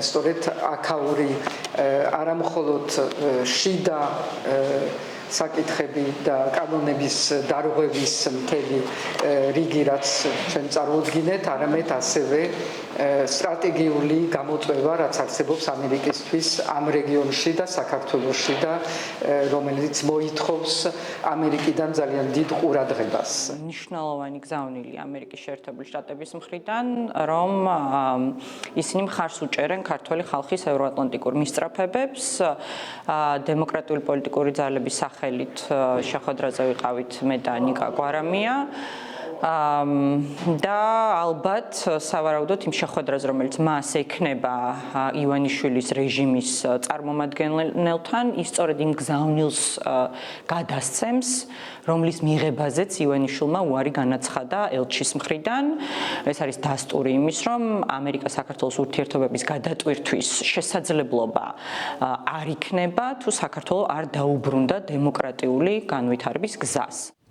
სწორედ აქაური არა მხოლოდ შიდა საკითხები და კანონების დარღვევის მთელი რიგი, რაც ჩვენ წარვოდგინეთ, არამედ ასევე სტრატეგიული გამოწვევა, რაც არსებობს ამერიკისთვის ამ რეგიონში და საქართველოში და რომელიც მოითხოვს ამერიკიდან ძალიან დიდ ყურადღებას. მნიშვნელოვანი გზავნილი ამერიკის შეერთებული შტატების მხრიდან, რომ ისინი მხარს უჭერენ ქართველი ხალხის ევროატლანტიკურ მისწრაფებებს, დემოკრატიული პოლიტიკური ძალების სახელით შეხვედრაზე ვიყავით მე და ნიკა კვარამია. და ალბათ სავარაუდოდ იმ შეხვედრაზე, რომელიც მას ექნება ივანიშვილის რეჟიმის წარმომადგენელთან, ის სწორედ იმ გზავნილს გადასცემს, რომლის მიღებაზეც ივანიშვილმა უარი განაცხადა ელჩის მხრიდან. ეს არის დასტური იმის, რომ ამერიკა-საქართველოს ურთიერთობების გადატვირთვის შესაძლებლობა არ იქნება, თუ საქართველო არ დაუბრუნდა დემოკრატიული განვითარების გზას.